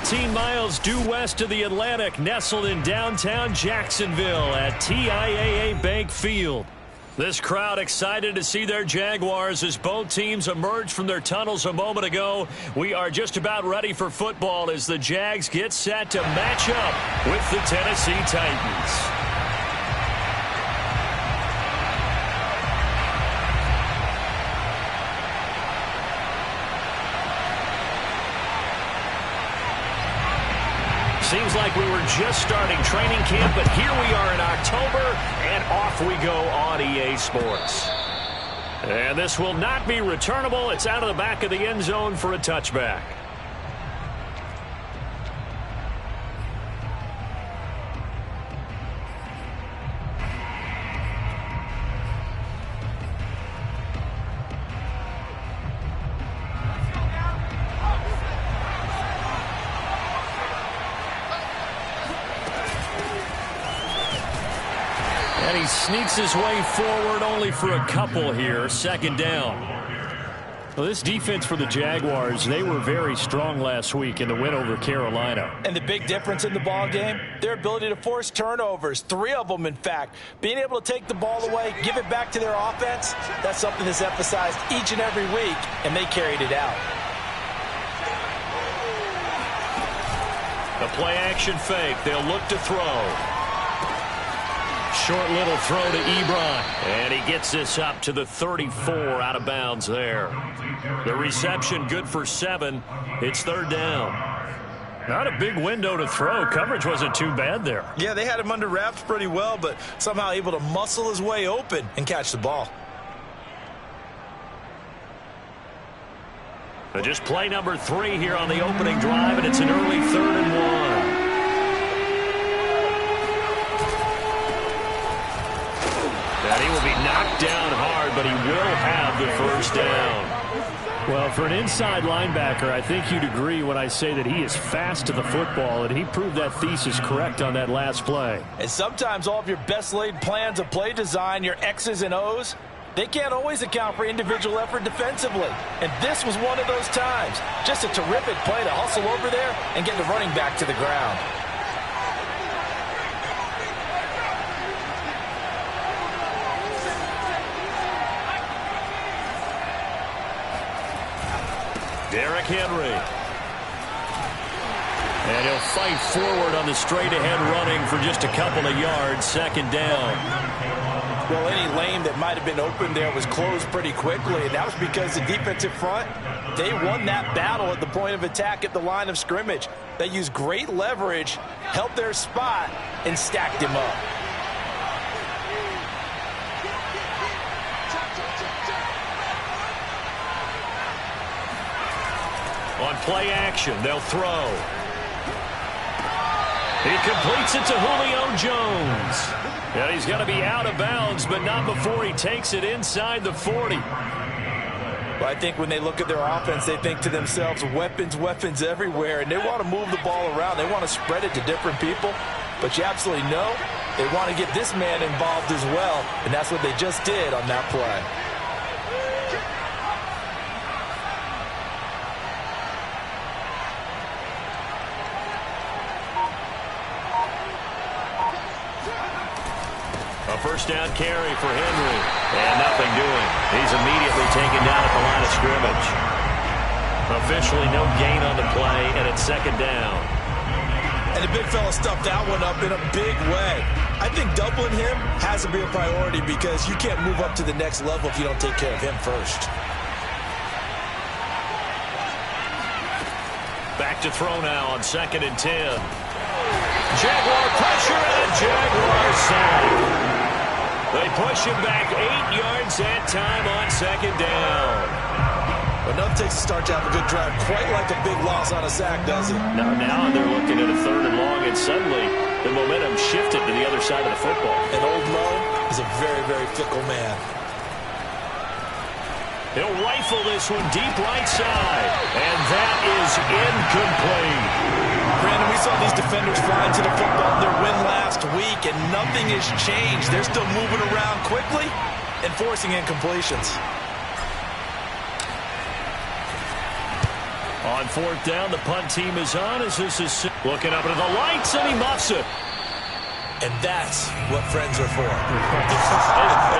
14 miles due west of the Atlantic, nestled in downtown Jacksonville at TIAA Bank Field. This crowd excited to see their Jaguars as both teams emerged from their tunnels a moment ago. We are just about ready for football as the Jags get set to match up with the Tennessee Titans. Seems like we were just starting training camp, but here we are in October, and off we go on EA Sports. And this will not be returnable. It's out of the back of the end zone for a touchback. And he sneaks his way forward only for a couple here. Second down. Well, this defense for the Jaguars, they were very strong last week in the win over Carolina. And the big difference in the ball game, their ability to force turnovers, 3 of them in fact. Being able to take the ball away, give it back to their offense, that's something that's emphasized each and every week, and they carried it out. The play action fake. They'll look to throw. Short little throw to Ebron. And he gets this up to the 34 out of bounds there. The reception good for 7. It's third down. Not a big window to throw. Coverage wasn't too bad there. Yeah, they had him under wraps pretty well, but somehow able to muscle his way open and catch the ball. Just play number 3 here on the opening drive, and it's an early 3rd and 1. And he will be knocked down hard, but he will have the first down. Well, for an inside linebacker, I think you'd agree when I say that he is fast to the football, and he proved that thesis correct on that last play. And sometimes all of your best laid plans of play design, your X's and O's, they can't always account for individual effort defensively. And this was one of those times. Just a terrific play to hustle over there and get the running back to the ground. Derrick Henry. And he'll fight forward on the straight-ahead running for just a couple of yards. Second down. Well, any lane that might have been open there was closed pretty quickly, and that was because the defensive front, they won that battle at the point of attack at the line of scrimmage. They used great leverage, held their spot, and stacked him up. On play action, they'll throw. He completes it to Julio Jones. And he's going to be out of bounds, but not before he takes it inside the 40. Well, I think when they look at their offense, they think to themselves, weapons, weapons everywhere, and they want to move the ball around. They want to spread it to different people. But you absolutely know they want to get this man involved as well, and that's what they just did on that play. A first down carry for Henry. And nothing doing. He's immediately taken down at the line of scrimmage. Officially no gain on the play, and it's second down. And the big fella stuffed that one up in a big way. I think doubling him has to be a priority because you can't move up to the next level if you don't take care of him first. Back to throw now on 2nd and 10. Jaguar pressure and a Jaguar sack. They push him back 8 yards that time on 2nd down. Enough takes to start to have a good drive, quite like a big loss on a sack, does it? Now they're looking at a 3rd and long, and suddenly the momentum shifted to the other side of the football. And old Mo is a very, very fickle man. He'll rifle this one deep right side, and that is incomplete. Brandon, we saw these defenders flying to the football in their win last week, and nothing has changed. They're still moving around quickly and forcing incompletions. On fourth down, the punt team is on as this is looking up into the lights, and he muffs it. And that's what friends are for.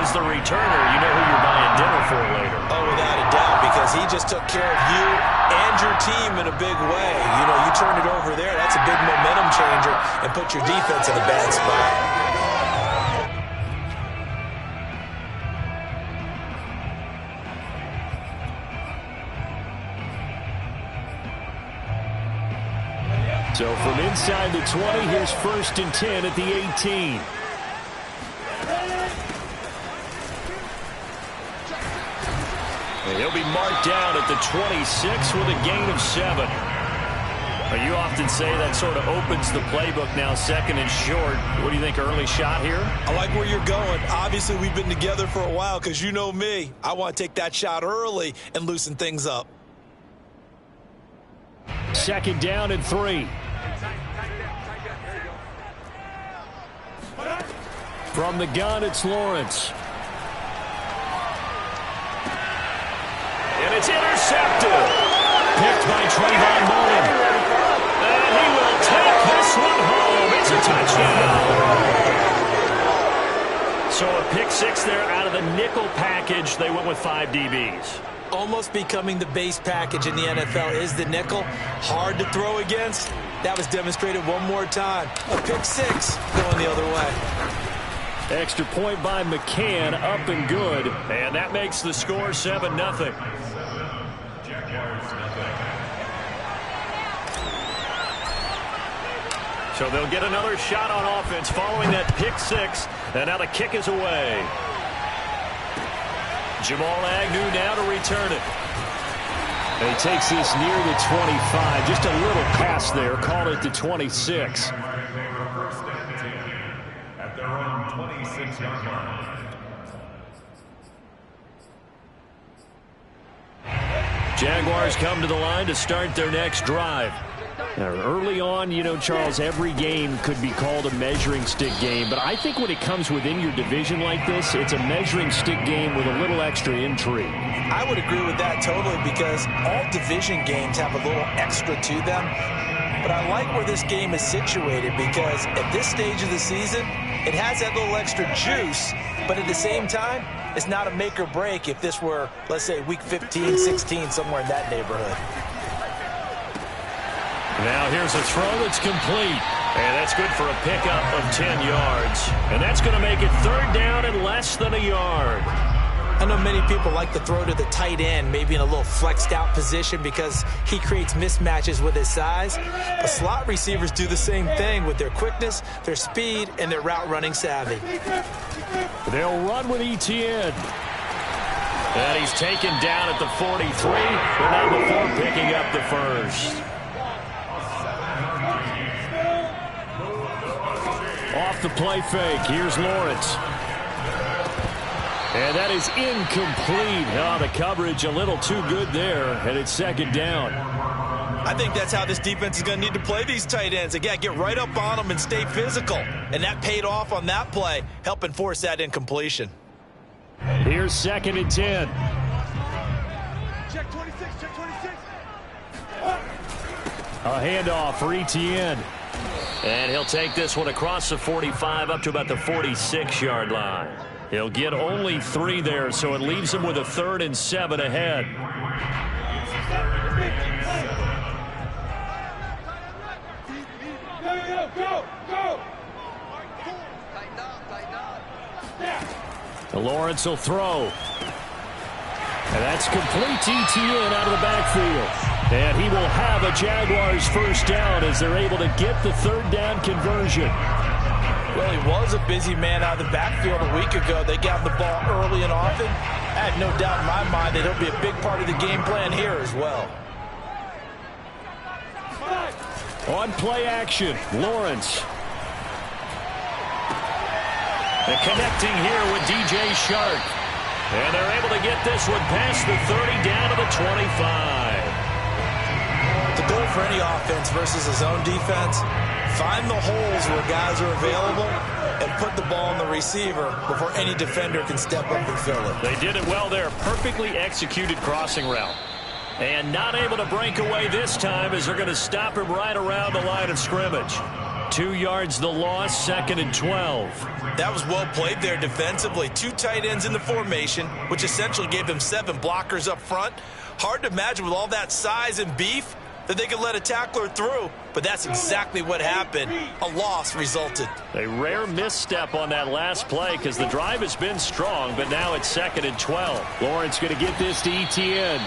As the returner, you know who you're buying dinner for later. Oh, without a doubt, because he just took care of you and your team in a big way. You know, you turned it over there. That's a big momentum changer and put your defense in a bad spot. So from inside the 20, here's 1st and 10 at the 18. And he'll be marked down at the 26 with a gain of 7. Now, you often say that sort of opens the playbook now, 2nd and short. What do you think, early shot here? I like where you're going. Obviously, we've been together for a while because you know me. I want to take that shot early and loosen things up. 2nd down and 3. From the gun, it's Lawrence. And it's intercepted. Picked by Trayvon Mullen. And he will take this one home. It's a touchdown. So a pick 6 there out of the nickel package. They went with 5 DBs. Almost becoming the base package in the NFL is the nickel. Hard to throw against. That was demonstrated one more time. A pick 6 going the other way. Extra point by McCann, up and good. And that makes the score 7-0. So they'll get another shot on offense following that pick 6. And now the kick is away. Jamal Agnew now to return it. And he takes this near the 25. Just a little pass there. Called it to 26. At their own 26-yard line. Jaguars come to the line to start their next drive. Now, early on, you know, Charles, every game could be called a measuring stick game. But I think when it comes within your division like this, it's a measuring stick game with a little extra intrigue. I would agree with that totally because all division games have a little extra to them. But I like where this game is situated because at this stage of the season, it has that little extra juice. But at the same time, it's not a make or break if this were, let's say, week 15, 16, somewhere in that neighborhood. Now here's a throw that's complete. And that's good for a pickup of 10 yards. And that's going to make it 3rd down and less than a yard. I know many people like to throw to the tight end, maybe in a little flexed out position because he creates mismatches with his size. But slot receivers do the same thing with their quickness, their speed, and their route running savvy. They'll run with Etienne. And he's taken down at the 43, but not before picking up the 1st. Off the play fake, here's Lawrence. And that is incomplete. Oh, the coverage a little too good there, and it's 2nd down. I think that's how this defense is going to need to play these tight ends. Again, get right up on them and stay physical. And that paid off on that play, helping force that incompletion. Here's 2nd and 10. Check 26, check 26. A handoff for Etienne. And he'll take this one across the 45 up to about the 46-yard line. He'll get only 3 there, so it leaves him with a 3rd and 7 ahead. Lawrence will throw. And that's complete to Etienne out of the backfield. And he will have a Jaguars 1st down as they're able to get the 3rd down conversion. Well, he was a busy man out of the backfield a week ago. They got the ball early and often. I had no doubt in my mind that he'll be a big part of the game plan here as well. On play action, Lawrence. And connecting here with DJ Shark. And they're able to get this one past the 30 down to the 25. The goal for any offense versus a zone defense, find the holes where guys are available and put the ball on the receiver before any defender can step up and fill it. They did it well there. Perfectly executed crossing route. And not able to break away this time as they're going to stop him right around the line of scrimmage. 2 yards the loss, 2nd and 12. That was well played there defensively. 2 tight ends in the formation, which essentially gave them 7 blockers up front. Hard to imagine with all that size and beef that they could let a tackler through, but that's exactly what happened. A loss resulted. A rare misstep on that last play because the drive has been strong, but now it's 2nd and 12. Lawrence going to get this to ETN.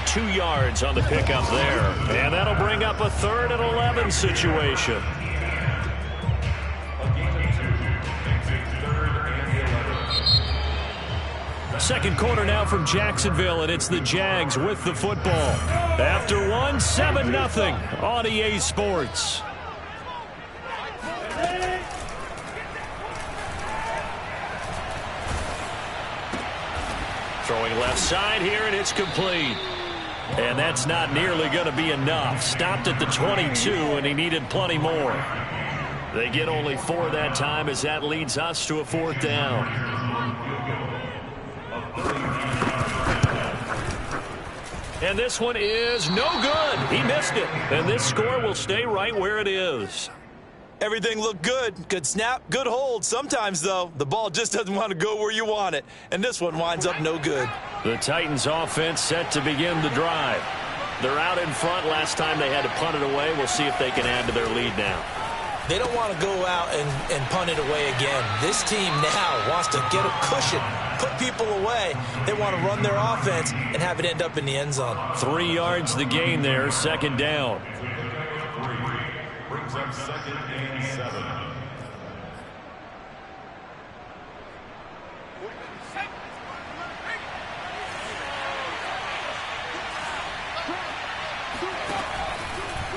2 yards on the pickup there, and that'll bring up a 3rd and 11 situation. Second quarter now from Jacksonville, and it's the Jags with the football. After one, 7-0 on EA Sports. Throwing left side here, and it's complete. And that's not nearly going to be enough. Stopped at the 22, and he needed plenty more. They get only 4 that time as that leads us to a 4th down. And this one is no good. He missed it. And this score will stay right where it is. Everything looked good. Good snap, good hold. Sometimes, though, the ball just doesn't want to go where you want it. And this one winds up no good. The Titans offense set to begin the drive. They're out in front. Last time they had to punt it away. We'll see if they can add to their lead now. They don't want to go out and punt it away again. This team now wants to get a cushion, put people away. They want to run their offense and have it end up in the end zone. 3 yards the gain there, 2nd down. Brings up 2nd and 7.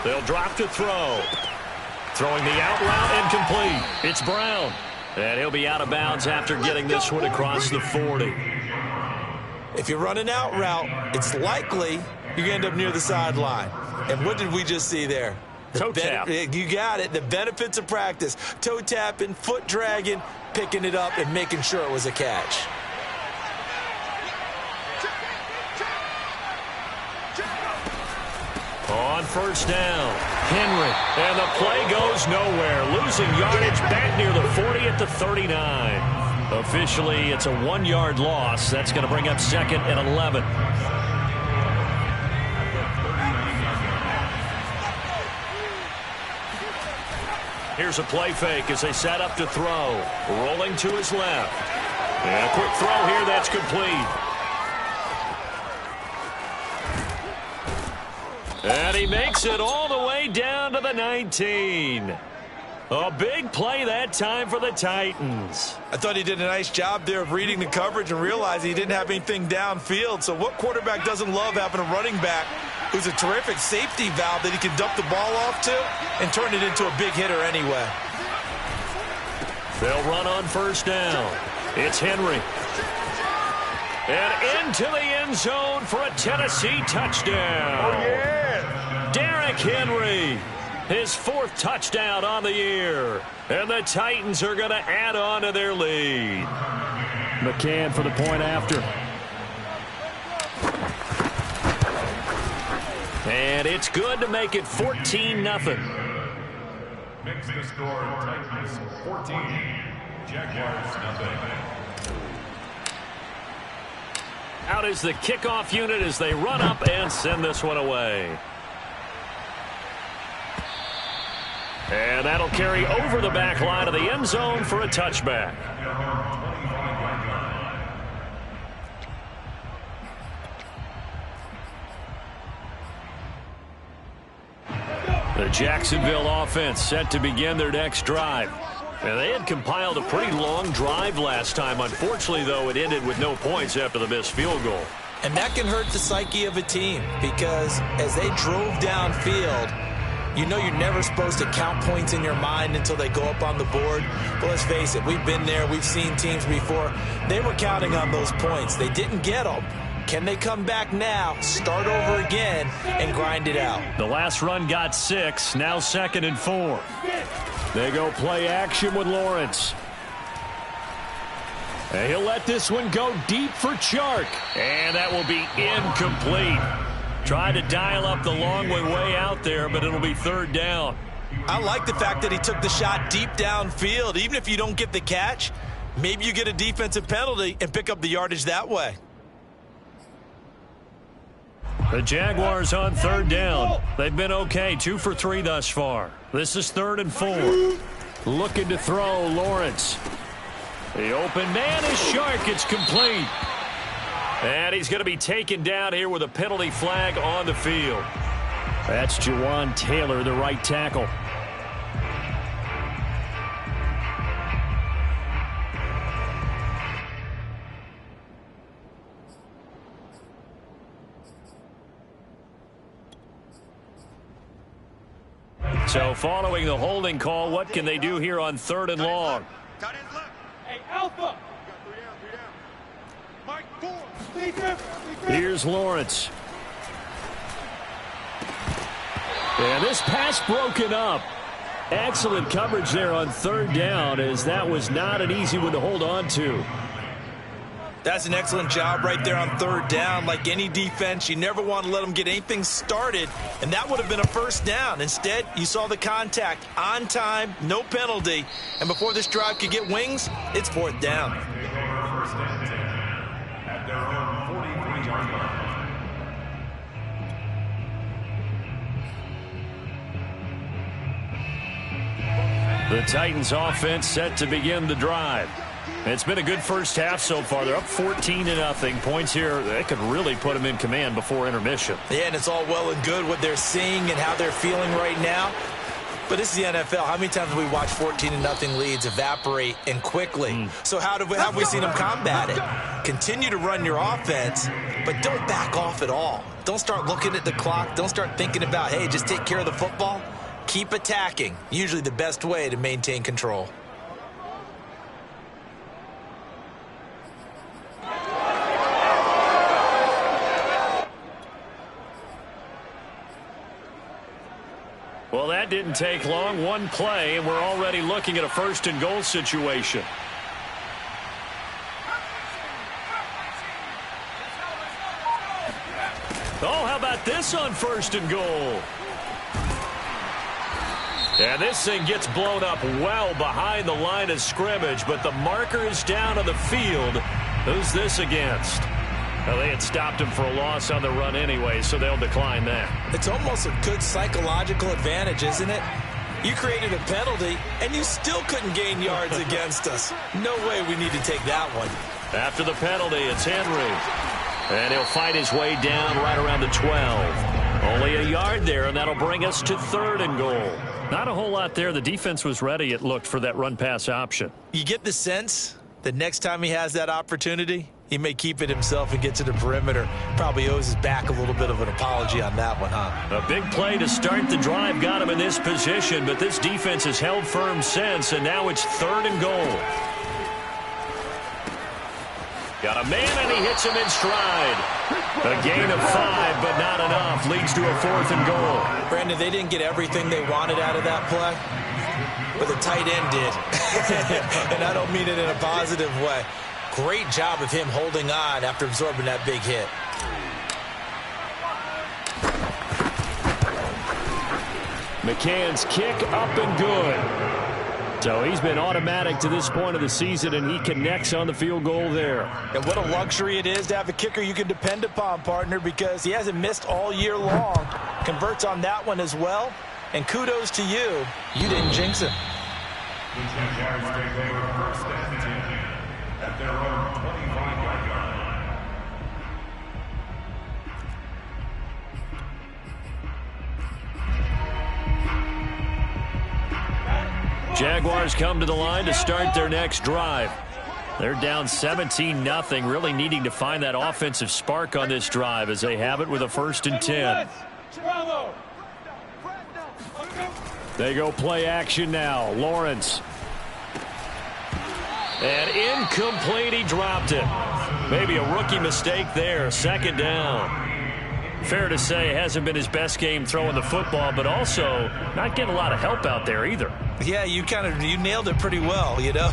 They'll drop to throw. Throwing the out route incomplete. It's Brown. And he'll be out of bounds after getting this one across the 40. If you're running out route, it's likely you're going to end up near the sideline. And what did we just see there? Toe tap. You got it. The benefits of practice. Toe tapping, foot dragging, picking it up, and making sure it was a catch. On 1st down, Henry. And the play goes nowhere. Losing yardage back near the 40 at the 39. Officially, it's a 1-yard loss. That's going to bring up 2nd and 11. Here's a play fake as they set up to throw. Rolling to his left. And a quick throw here that's complete. And he makes it all the way down to the 19. A big play that time for the Titans. I thought he did a nice job there of reading the coverage and realizing he didn't have anything downfield. So what quarterback doesn't love having a running back who's a terrific safety valve that he can dump the ball off to and turn it into a big hitter anyway? They'll run on 1st down. It's Henry. And into the end zone for a Tennessee touchdown. Oh, yeah. Derrick Henry, his 4th touchdown on the year. And the Titans are going to add on to their lead. McCann for the point after. And it's good to make it 14-0. Makes the score Titans 14, Jaguars 0. Out is the kickoff unit as they run up and send this one away. And that'll carry over the back line of the end zone for a touchback. The Jacksonville offense set to begin their next drive. And they had compiled a pretty long drive last time. Unfortunately, though, it ended with no points after the missed field goal. And that can hurt the psyche of a team because as they drove downfield, you know you're never supposed to count points in your mind until they go up on the board. But let's face it, we've been there. We've seen teams before. They were counting on those points. They didn't get them. Can they come back now, start over again, and grind it out? The last run got 6, now 2nd and 4. They go play action with Lawrence. And he'll let this one go deep for Chark. And that will be incomplete. Tried to dial up the long way out there, but it'll be third down. I like the fact that he took the shot deep downfield. Even if you don't get the catch, maybe you get a defensive penalty and pick up the yardage that way. The Jaguars on third down. They've been okay, 2 for 3 thus far. This is 3rd and 4. Looking to throw, Lawrence. The open man is Shark. It's complete. And he's going to be taken down here with a penalty flag on the field. That's Jawan Taylor, the right tackle. So following the holding call, what can they do here on 3rd and long? Hey, Alpha. Here's Lawrence. And this pass broken up. Excellent coverage there on 3rd down, as that was not an easy one to hold on to. That's an excellent job right there on 3rd down. Like any defense, you never want to let them get anything started, and that would have been a first down. Instead, you saw the contact on time, no penalty, and before this drive could get wings, it's 4th down. First and 10 at their own 43-yard line. The Titans offense set to begin the drive. It's been a good first half so far. They're up 14-0. Points here, they could really put them in command before intermission. Yeah, and it's all well and good what they're seeing and how they're feeling right now. But this is the NFL. How many times have we watched 14-0 leads evaporate and quickly? So how have we seen them combat it? Continue to run your offense, but don't back off at all. Don't start looking at the clock. Don't start thinking about, hey, just take care of the football. Keep attacking. Usually the best way to maintain control. Well, that didn't take long. One play, and we're already looking at a 1st and goal situation. Oh, how about this on 1st and goal? And this thing gets blown up well behind the line of scrimmage, but the marker is down on the field. Who's this against? Well, they had stopped him for a loss on the run anyway, so they'll decline that. It's almost a good psychological advantage, isn't it? You created a penalty, and you still couldn't gain yards against us. No way we need to take that one. After the penalty, it's Henry. And he'll fight his way down right around the 12. Only a yard there, and that'll bring us to 3rd and goal. Not a whole lot there. The defense was ready, it looked, for that run-pass option. You get the sense that next time he has that opportunity, he may keep it himself and get to the perimeter. Probably owes his back a little bit of an apology on that one, huh? A big play to start the drive got him in this position, but this defense has held firm since, and now it's 3rd and goal. Got a man, and he hits him in stride. A gain of 5, but not enough. Leads to a 4th and goal. Brandon, they didn't get everything they wanted out of that play, but the tight end did. And I don't mean it in a positive way. Great job of him holding on after absorbing that big hit. McCann's kick up and good. So he's been automatic to this point of the season, and he connects on the field goal there. And what a luxury it is to have a kicker you can depend upon, partner, because he hasn't missed all year long. Converts on that one as well. And kudos to you. You didn't jinx him. The Jaguars take over 1st and 10 at their own 25-yard line. Jaguars come to the line to start their next drive. They're down 17-0, really needing to find that offensive spark on this drive as they have it with a 1st and 10. They go play action now. Lawrence. And incomplete, he dropped it. Maybe a rookie mistake there. 2nd down. Fair to say it hasn't been his best game throwing the football, but also not getting a lot of help out there either. Yeah, you nailed it pretty well, you know.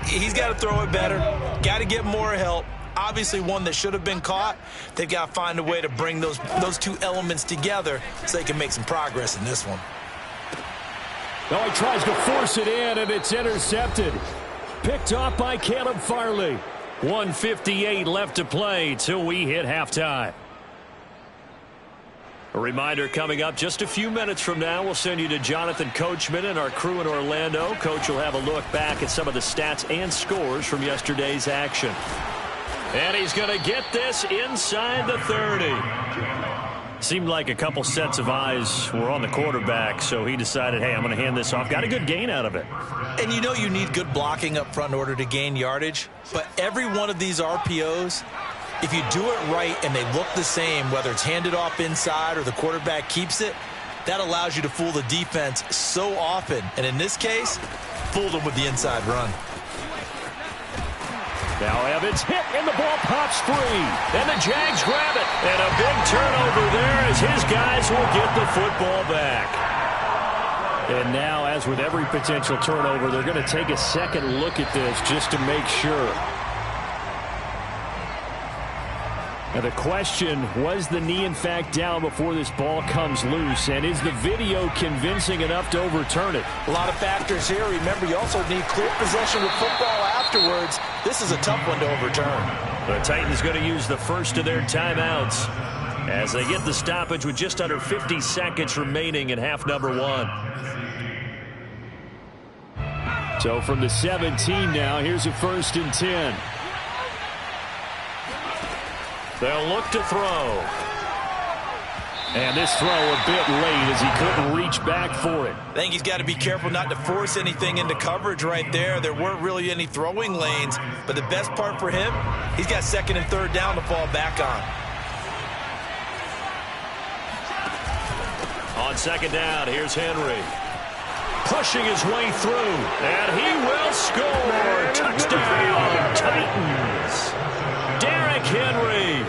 He's got to throw it better, got to get more help, obviously one that should have been caught. They've got to find a way to bring those two elements together so they can make some progress in this one. Oh, he tries to force it in, and it's intercepted. Picked off by Caleb Farley. 1:58 left to play till we hit halftime. A reminder coming up just a few minutes from now. We'll send you to Jonathan Coachman and our crew in Orlando. Coach will have a look back at some of the stats and scores from yesterday's action. And he's going to get this inside the 30. Seemed like a couple sets of eyes were on the quarterback, so he decided, hey, I'm going to hand this off. Got a good gain out of it. And you know you need good blocking up front in order to gain yardage, but every one of these RPOs, if you do it right and they look the same, whether it's handed off inside or the quarterback keeps it, that allows you to fool the defense so often. And in this case, fooled them with the inside run. Now Evans hit, and the ball pops free. And the Jags grab it. And a big turnover there as his guys will get the football back. And now, as with every potential turnover, they're going to take a second look at this just to make sure. Now the question, was the knee in fact down before this ball comes loose? And is the video convincing enough to overturn it? A lot of factors here. Remember, you also need clear possession with football afterwards. This is a tough one to overturn. The Titans going to use the first of their timeouts as they get the stoppage with just under 50 seconds remaining in half number one. So from the 17 now, here's a 1st and 10. They'll look to throw. And this throw a bit late as he couldn't reach back for it. I think he's got to be careful not to force anything into coverage right there. There weren't really any throwing lanes, but the best part for him, he's got 2nd and 3rd down to fall back on. On 2nd down, here's Henry. Pushing his way through, and he will score. Touchdown, Titans. Derrick Henry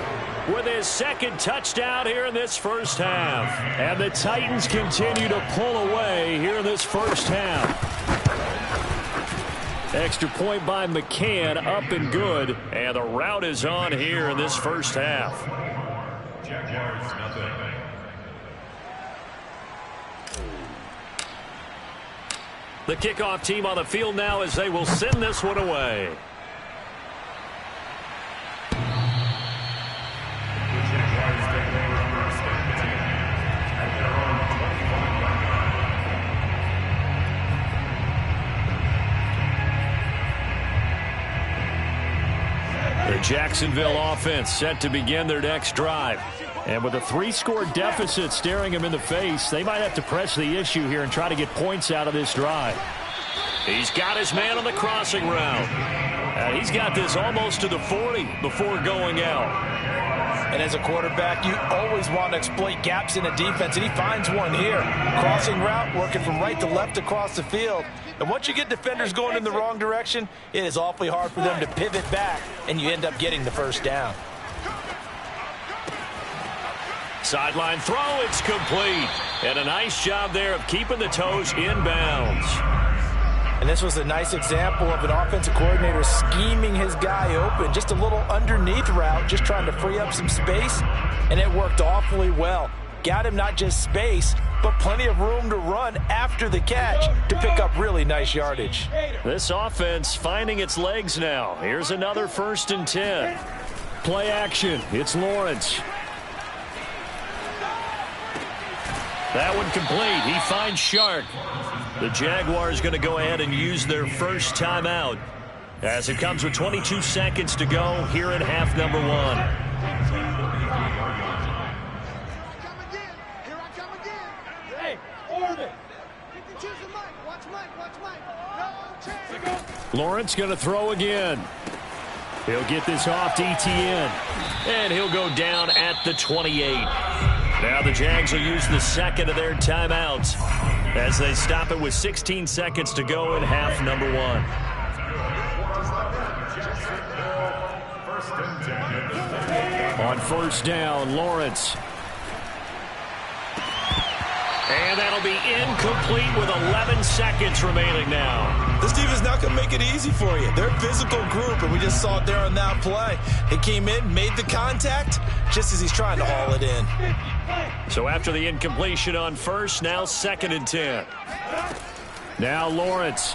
with his 2nd touchdown here in this first half. And the Titans continue to pull away here in this first half. Extra point by McCann, up and good. And the route is on here in this first half. Jaguars, nothing. The kickoff team on the field now as they will send this one away. The Jacksonville offense set to begin their next drive. And with a 3-score deficit staring them in the face, they might have to press the issue here and try to get points out of this drive. He's got his man on the crossing route. And he's got this almost to the 40 before going out. And as a quarterback, you always want to exploit gaps in a defense, and he finds one here. Crossing route, working from right to left across the field. And once you get defenders going in the wrong direction, it is awfully hard for them to pivot back, and you end up getting the 1st down. Sideline throw, it's complete. And a nice job there of keeping the toes inbounds. And this was a nice example of an offensive coordinator scheming his guy open. Just a little underneath route, just trying to free up some space, and it worked awfully well. Got him not just space, but plenty of room to run after the catch to pick up really nice yardage. This offense finding its legs now. Here's another 1st and 10. Play action. It's Lawrence. That one complete. He finds Shark. The Jaguars going to go ahead and use their first timeout as it comes with 22 seconds to go here in half number one. Here I come again. Hey, Orbit. You can choose the mic. Watch Mike. No change. Lawrence going to throw again. He'll get this off to Etienne. And he'll go down at the 28. Now the Jags will use the 2nd of their timeouts as they stop it with 16 seconds to go in half number one. On 1st down, Lawrence. And And that'll be incomplete with 11 seconds remaining now. This defense is not going to make it easy for you. They're a physical group, and we just saw it there on that play. He came in, made the contact, just as he's trying to haul it in. So after the incompletion on first, now 2nd and 10. Now Lawrence.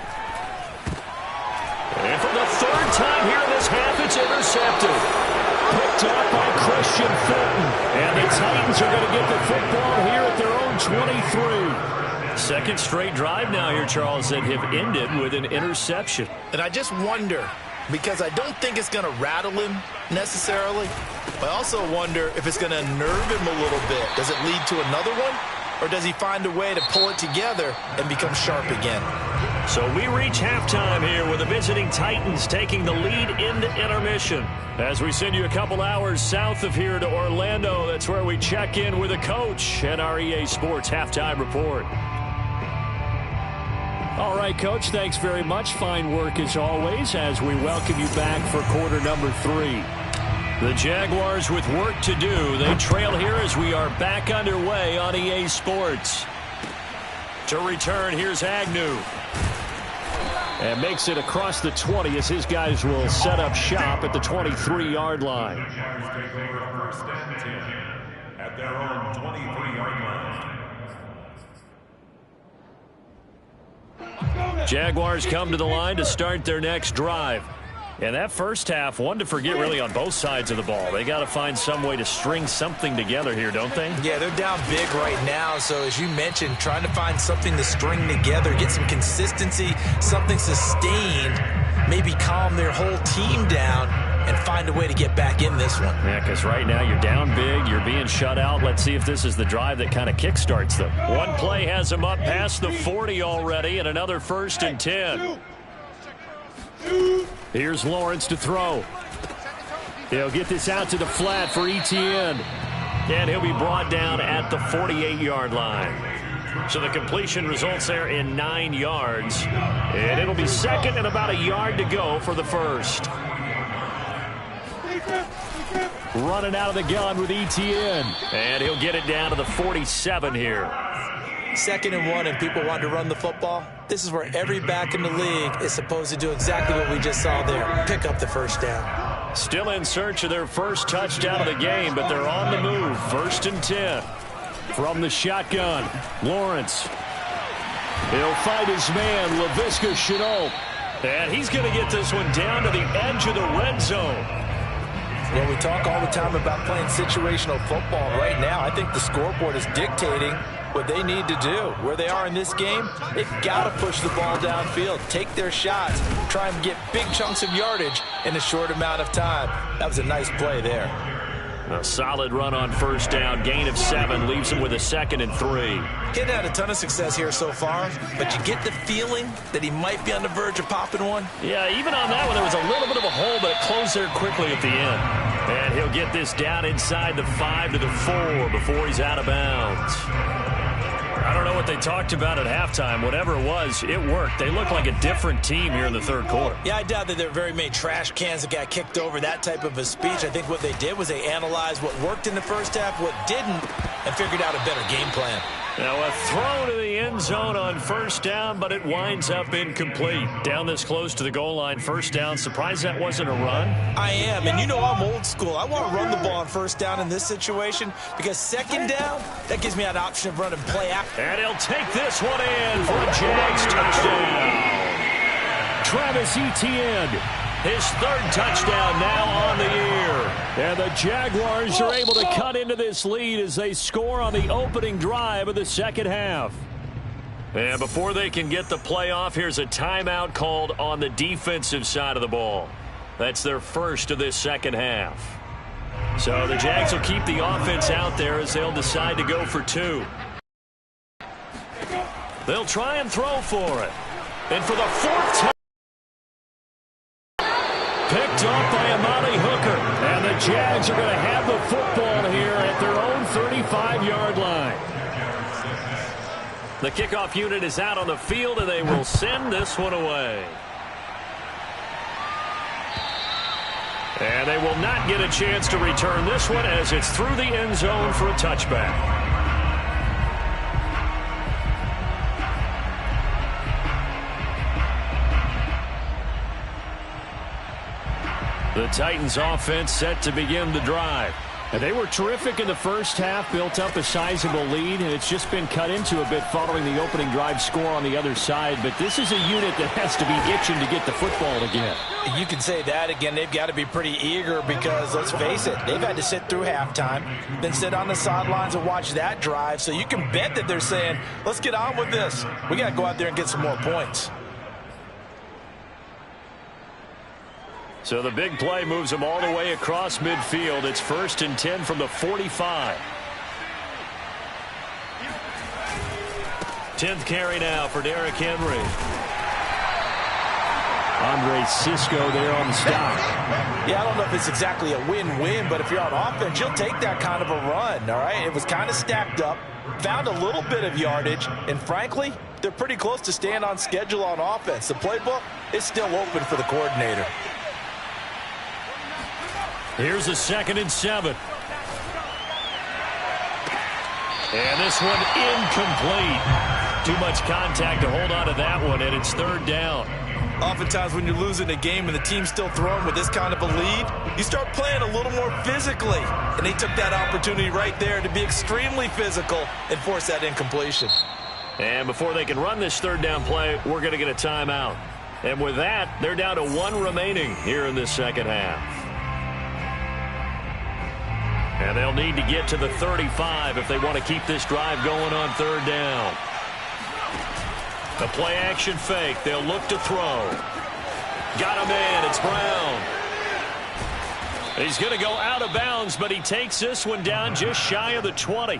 And for the 3rd time here in this half, it's intercepted. Picked up by Christian Fulton. And the Titans are going to get the football here at their own 23. 2nd straight drive now here, Charles, that have ended with an interception. And I just wonder, because I don't think it's going to rattle him necessarily, but I also wonder if it's going to nerve him a little bit. Does it lead to another one? Or does he find a way to pull it together and become sharp again? So we reach halftime here with the visiting Titans taking the lead into intermission. As we send you a couple hours south of here to Orlando, that's where we check in with the coach and our EA Sports halftime report. All right, Coach, thanks very much. Fine work as always as we welcome you back for quarter number 3. The Jaguars with work to do. They trail here as we are back underway on EA Sports. To return, here's Agnew. And makes it across the 20 as his guys will set up shop at the 23-yard line. The Jaguars take over 1st and 10 at their own 23-yard line. Jaguars come to the line to start their next drive. And that first half, one to forget really on both sides of the ball. They got to find some way to string something together here, don't they? Yeah, they're down big right now. So as you mentioned, trying to find something to string together, get some consistency, something sustained, maybe calm their whole team down and find a way to get back in this one. Yeah, because right now you're down big, you're being shut out. Let's see if this is the drive that kind of kickstarts them. One play has them up past the 40 already, and another 1st and 10. Here's Lawrence to throw. He'll get this out to the flat for Etienne. And he'll be brought down at the 48-yard line. So the completion results there in 9 yards. And it'll be 2nd and about a yard to go for the 1st. Running out of the gun with Etienne. And he'll get it down to the 47 here. 2nd and 1 and people want to run the football. This is where every back in the league is supposed to do exactly what we just saw there. Pick up the 1st down. Still in search of their first touchdown of the game, but they're on the move. 1st and 10. From the shotgun, Lawrence. He'll find his man, Laviska Shenault. And he's going to get this one down to the edge of the red zone. Well, we talk all the time about playing situational football. Right now, I think the scoreboard is dictating what they need to do. Where they are in this game, they've got to push the ball downfield, take their shots, try and get big chunks of yardage in a short amount of time. That was a nice play there. A solid run on 1st down. Gain of 7 leaves him with a 2nd and 3. He hadn't had a ton of success here so far, but you get the feeling that he might be on the verge of popping one. Yeah, even on that one, there was a little bit of a hole, but it closed there quickly at the end. And he'll get this down inside the 5 to the 4 before he's out of bounds. I don't know what they talked about at halftime. Whatever it was, it worked. They look like a different team here in the 3rd quarter. Yeah, I doubt that there are very many trash cans that got kicked over, that type of a speech. I think what they did was they analyzed what worked in the first half, what didn't, and figured out a better game plan. Now a throw to the end zone on 1st down, but it winds up incomplete. Down this close to the goal line, 1st down. Surprised that wasn't a run? I am, and you know I'm old school. I want to run the ball on 1st down in this situation because 2nd down, that gives me an option of running play after. And he'll take this one in for a Jags touchdown. Travis Etienne, his 3rd touchdown now on the year. And the Jaguars are able to cut into this lead as they score on the opening drive of the 2nd half. And before they can get the play off, here's a timeout called on the defensive side of the ball. That's their 1st of this 2nd half. So the Jags will keep the offense out there as they'll decide to go for 2. They'll try and throw for it. And for the 4th time, picked off by Amani Hooker. And the Jags are going to have the football here at their own 35-yard line. The kickoff unit is out on the field, and they will send this one away. And they will not get a chance to return this one as it's through the end zone for a touchback. The Titans offense set to begin the drive. And they were terrific in the first half, built up a sizable lead, and it's just been cut into a bit following the opening drive score on the other side. But this is a unit that has to be itching to get the football again. You can say that again. They've got to be pretty eager because, let's face it, they've had to sit through halftime, then sit on the sidelines and watch that drive. So you can bet that they're saying, let's get on with this. We got to go out there and get some more points. So the big play moves them all the way across midfield. It's 1st and 10 from the 45. 10th carry now for Derrick Henry. Andre Cisco there on the stop. Yeah, I don't know if it's exactly a win-win, but if you're on offense, you'll take that kind of a run, all right? It was kind of stacked up, found a little bit of yardage, and frankly, they're pretty close to staying on schedule on offense. The playbook is still open for the coordinator. Here's a 2nd and 7. And this one incomplete. Too much contact to hold on to that one, and it's 3rd down. Oftentimes when you're losing a game and the team's still throwing with this kind of a lead, you start playing a little more physically. And they took that opportunity right there to be extremely physical and force that incompletion. And before they can run this 3rd down play, we're going to get a timeout. And with that, they're down to 1 remaining here in this second half. And they'll need to get to the 35 if they want to keep this drive going on 3rd down. The play-action fake. They'll look to throw. Got him in. It's Brown. He's going to go out of bounds, but he takes this one down just shy of the 20.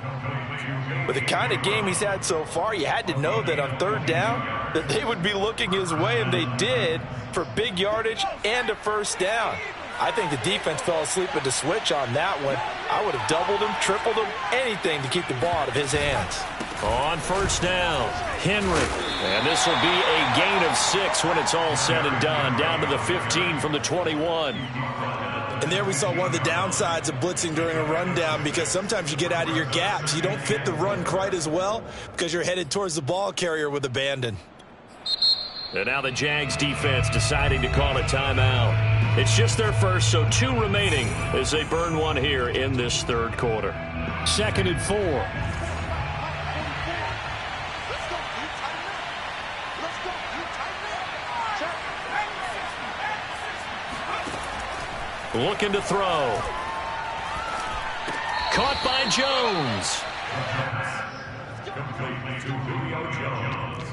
With the kind of game he's had so far, you had to know that on 3rd down that they would be looking his way, and they did, for big yardage and a 1st down. I think the defense fell asleep at the switch on that one. I would have doubled him, tripled him, anything to keep the ball out of his hands. On 1st down, Henry. And this will be a gain of 6 when it's all said and done. Down to the 15 from the 21. And there we saw one of the downsides of blitzing during a rundown, because sometimes you get out of your gaps. You don't fit the run quite as well because you're headed towards the ball carrier with abandon. And now the Jags defense deciding to call a timeout. It's just their first, so 2 remaining as they burn one here in this 3rd quarter. 2nd and 4. Looking to throw. Caught by Jones. Complete to Julio Jones.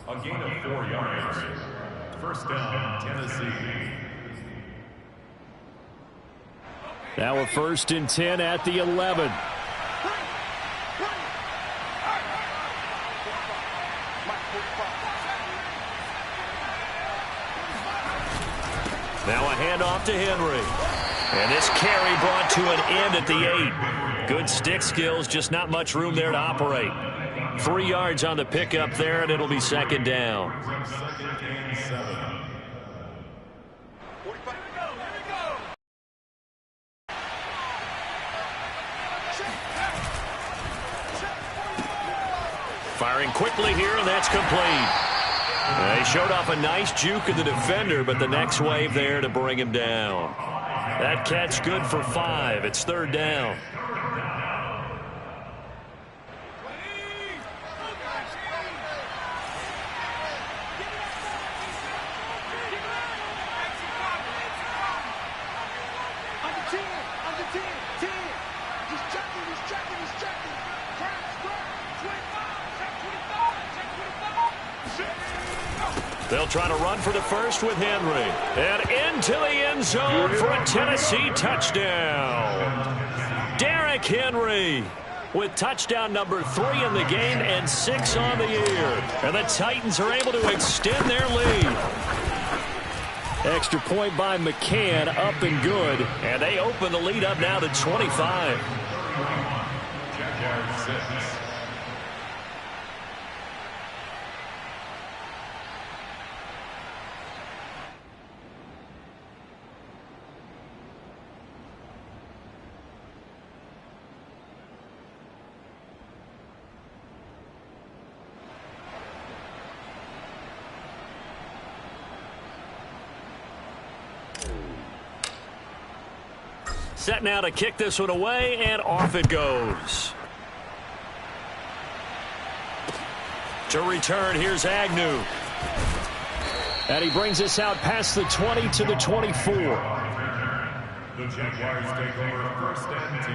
A gain of 4 yards. 1st down, Tennessee. Now a 1st and 10 at the 11. Now a handoff to Henry. And this carry brought to an end at the 8. Good stick skills, just not much room there to operate. 3 yards on the pickup there, and it'll be 2nd down. Firing quickly here, and that's complete. They showed off a nice juke of the defender, but the next wave there to bring him down. That catch good for 5. It's 3rd down. They'll try to run for the first with Henry. And into the end zone for a Tennessee touchdown. Derrick Henry with touchdown number 3 in the game and 6 on the year. And the Titans are able to extend their lead. Extra point by McCann, up and good. And they open the lead up now to 25. Jaguars 6. Set now to kick this one away, and off it goes. To return, here's Agnew. And he brings us out past the 20 to the 24. The Jaguars take over first and 10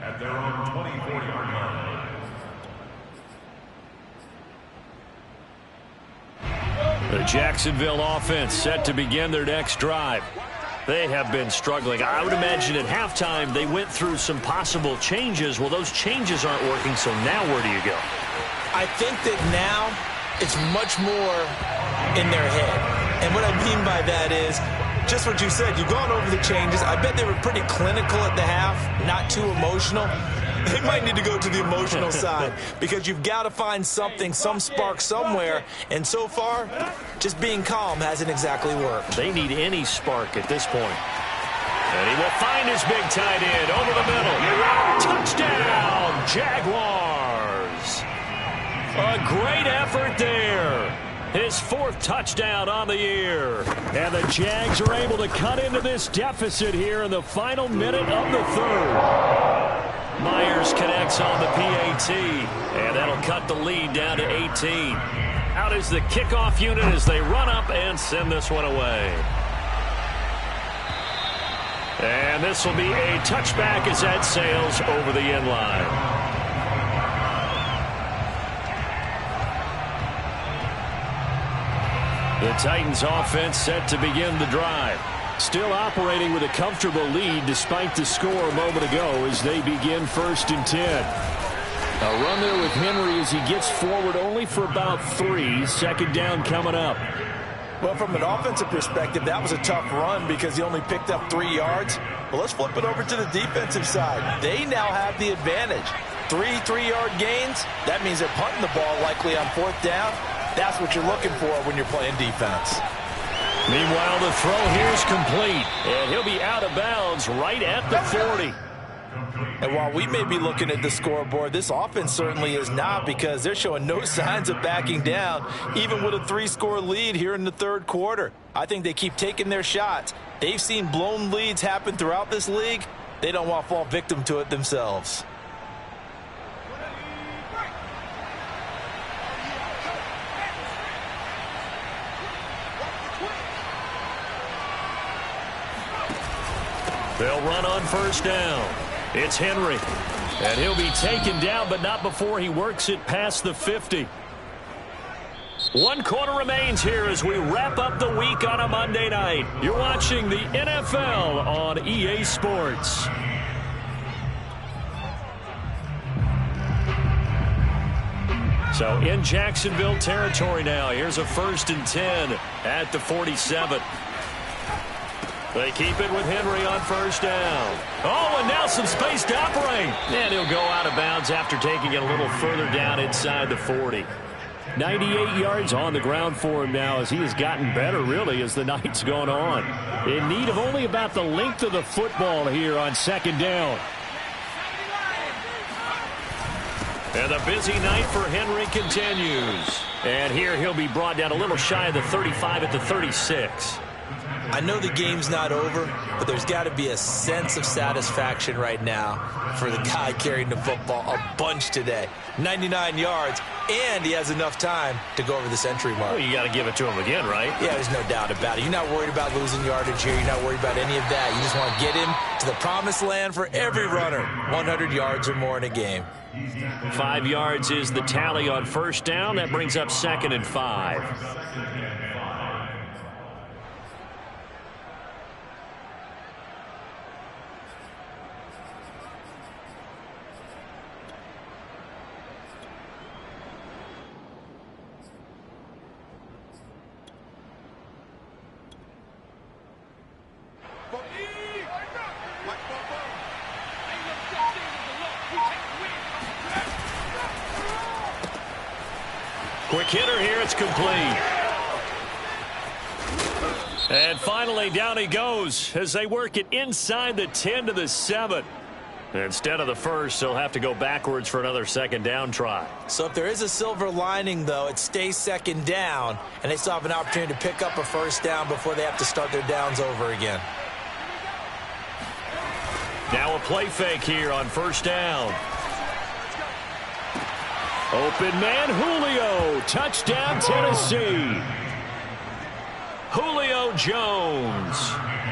at their own 24-yard line. The Jacksonville offense set to begin their next drive. They have been struggling. I would imagine at halftime they went through some possible changes. Well, those changes aren't working, so now where do you go? I think that now it's much more in their head. And what I mean by that is just what you said. You've gone over the changes. I bet they were pretty clinical at the half, not too emotional. They might need to go to the emotional side because you've got to find something, some spark somewhere. And so far, just being calm hasn't exactly worked. They need any spark at this point. And he will find his big tight end over the middle. Touchdown, Jaguars. A great effort there. His 4th touchdown on the year. And the Jags are able to cut into this deficit here in the final minute of the 3rd. Myers connects on the PAT, and that'll cut the lead down to 18. Out is the kickoff unit as they run up and send this one away. And this will be a touchback as that sails over the end line. The Titans offense set to begin the drive. Still operating with a comfortable lead despite the score a moment ago as they begin 1st and 10. A run there with Henry as he gets forward only for about 3. 2nd down coming up. Well, from an offensive perspective, that was a tough run because he only picked up 3 yards. But let's flip it over to the defensive side. They now have the advantage. 3 3-yard gains. That means they're punting the ball likely on 4th down. That's what you're looking for when you're playing defense. Meanwhile, the throw here is complete, and he'll be out of bounds right at the 40. And while we may be looking at the scoreboard, this offense certainly is not because they're showing no signs of backing down, even with a 3-score lead here in the 3rd quarter. I think they keep taking their shots. They've seen blown leads happen throughout this league. They don't want to fall victim to it themselves. They'll run on 1st down. It's Henry. And he'll be taken down, but not before he works it past the 50. 1 quarter remains here as we wrap up the week on a Monday night. You're watching the NFL on EA Sports. So in Jacksonville territory now. Here's a 1st and 10 at the 47. They keep it with Henry on 1st down. Oh, and now some space to operate. And he'll go out of bounds after taking it a little further down inside the 40. 98 yards on the ground for him now as he has gotten better, really, as the night's gone on. In need of only about the length of the football here on 2nd down. And the busy night for Henry continues. And here he'll be brought down a little shy of the 35 at the 36. I know the game's not over, but there's got to be a sense of satisfaction right now for the guy carrying the football a bunch today. 99 yards, and he has enough time to go over the century mark. Well, you got to give it to him again, right? Yeah, there's no doubt about it. You're not worried about losing yardage here. You're not worried about any of that. You just want to get him to the promised land for every runner. 100 yards or more in a game. 5 yards is the tally on 1st down. That brings up 2nd and 5. Quick hitter here, it's complete. And finally, down he goes as they work it inside the 10 to the 7. Instead of the 1st, they'll have to go backwards for another 2nd down try. So if there is a silver lining, though, it stays 2nd down, and they still have an opportunity to pick up a 1st down before they have to start their downs over again. Now a play fake here on first down. Open man, Julio. Touchdown, Tennessee. Julio Jones.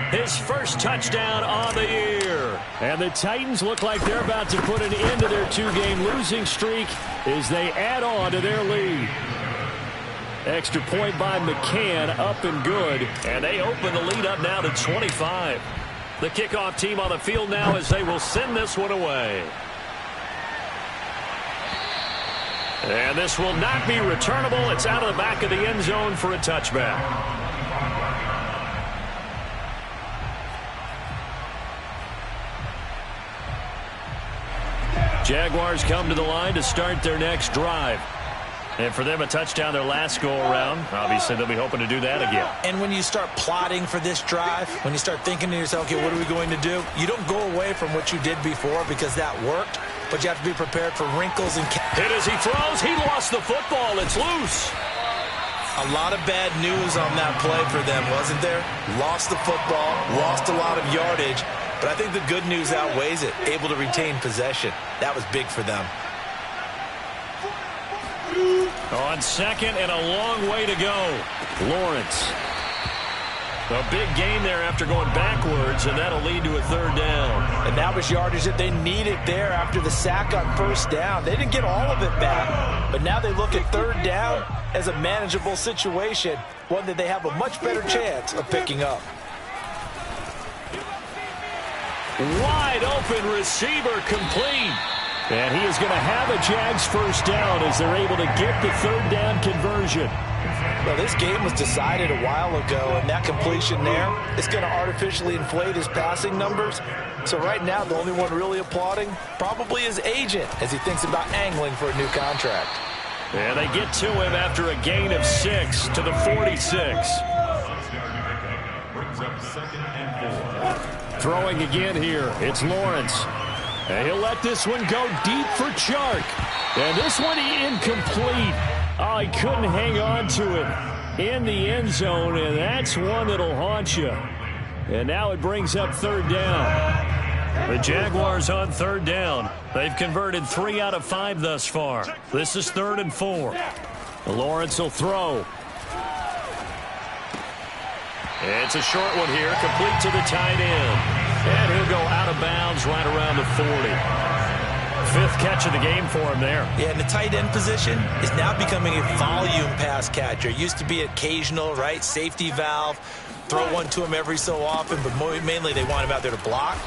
His first touchdown on the year. And the Titans look like they're about to put an end to their two-game losing streak as they add on to their lead. Extra point by McCann, up and good. And they open the lead up now to 25. The kickoff team on the field now as they will send this one away. And this will not be returnable. It's out of the back of the end zone for a touchback. Jaguars come to the line to start their next drive. And for them, a touchdown their last go-around. Obviously, they'll be hoping to do that again. And when you start plotting for this drive, when you start thinking to yourself, okay, what are we going to do? You don't go away from what you did before because that worked, but you have to be prepared for wrinkles and... Hit as he throws. He lost the football. It's loose. A lot of bad news on that play for them, wasn't there? Lost the football, lost a lot of yardage, but I think the good news outweighs it. Able to retain possession. That was big for them. On second and a long way to go. Lawrence. A big gain there after going backwards, and that'll lead to a third down. And that was yardage that they needed there after the sack on first down. They didn't get all of it back, but now they look at third down as a manageable situation, one that they have a much better chance of picking up. Wide open receiver complete. And he is going to have a Jags first down as they're able to get the third down conversion. Well, this game was decided a while ago, and that completion there is going to artificially inflate his passing numbers. So right now, the only one really applauding probably his agent as he thinks about angling for a new contract. And they get to him after a gain of 6 to the 46. Throwing again here. It's Lawrence. And he'll let this one go deep for Chark. And this one incomplete. Oh, he couldn't hang on to it in the end zone, and that's one that'll haunt you. And now it brings up third down. The Jaguars on third down. They've converted 3 out of 5 thus far. This is 3rd and 4. Lawrence will throw. It's a short one here, complete to the tight end. And he'll go out of bounds right around the 40. 5th catch of the game for him there. Yeah, and the tight end position is now becoming a volume pass catcher. It used to be occasional, right? Safety valve. Throw one to him every so often, but mainly they want him out there to block.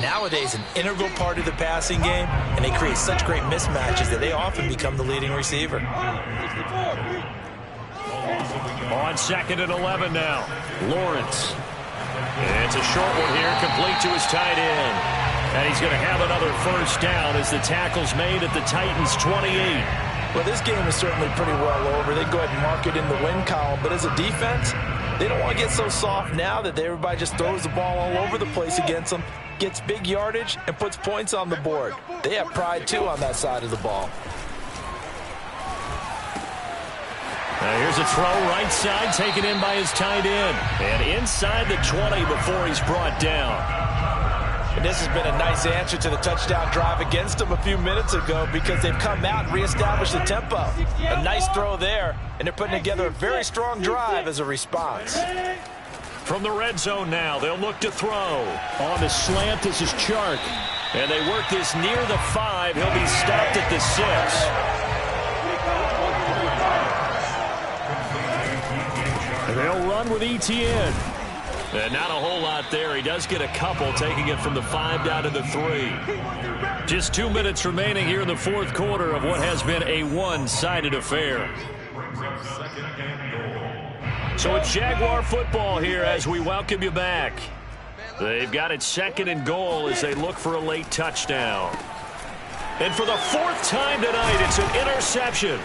Nowadays, an integral part of the passing game, and they create such great mismatches that they often become the leading receiver. On 2nd and 11 now. Lawrence. It's a short one here, complete to his tight end. And he's going to have another first down as the tackle's made at the Titans' 28. Well, this game is certainly pretty well over. They go ahead and mark it in the win column. But as a defense, they don't want to get so soft now that everybody just throws the ball all over the place against them, gets big yardage, and puts points on the board. They have pride, too, on that side of the ball. Now here's a throw right side, taken in by his tight end. And inside the 20 before he's brought down. And this has been a nice answer to the touchdown drive against them a few minutes ago because they've come out and reestablished the tempo. A nice throw there, and they're putting together a very strong drive as a response. From the red zone now, they'll look to throw. On the slant, this is Chark. And they work this near the 5. He'll be stopped at the 6. They'll run with Etienne. And not a whole lot there. He does get a couple, taking it from the 5 down to the 3. Just 2 minutes remaining here in the 4th quarter of what has been a one-sided affair. So it's Jaguar football here as we welcome you back. They've got it 2nd and goal as they look for a late touchdown. And for the 4th time tonight, it's an interception.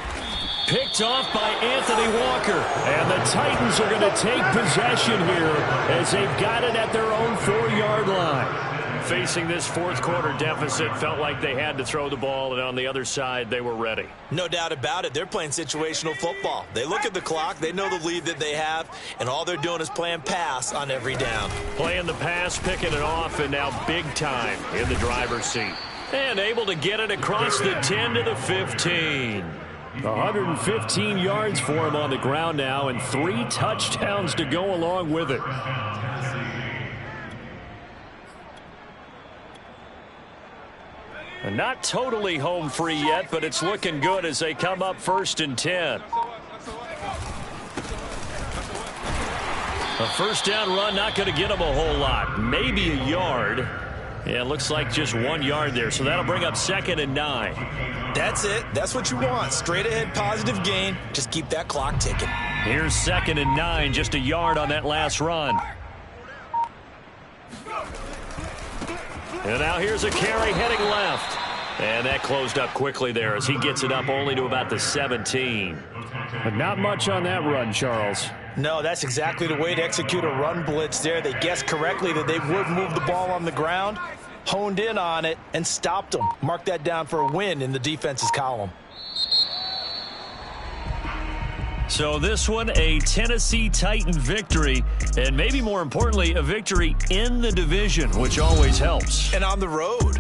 Picked off by Anthony Walker. And the Titans are going to take possession here as they've got it at their own 4-yard line. facing this fourth quarter deficit, felt like they had to throw the ball, and on the other side, they were ready. No doubt about it. They're playing situational football. They look at the clock, they know the lead that they have, and all they're doing is playing pass on every down. Playing the pass, picking it off, and now big time in the driver's seat. And able to get it across the 10 to the 15. 115 yards for him on the ground now, and 3 touchdowns to go along with it. Not totally home free yet, but it's looking good as they come up 1st and 10. A first down run, not going to get them a whole lot. Maybe a yard. Yeah, it looks like just 1 yard there, so that'll bring up 2nd and 9. That's it. That's what you want. Straight ahead positive gain. Just keep that clock ticking. Here's 2nd and 9, just a yard on that last run. And now here's a carry heading left. And that closed up quickly there as he gets it up only to about the 17. But not much on that run, Charles. No, that's exactly the way to execute a run blitz there. They guessed correctly that they would move the ball on the ground, honed in on it, and stopped them. Mark that down for a win in the defense's column. So this one, a Tennessee Titan victory, and maybe more importantly, a victory in the division, which always helps. And on the road.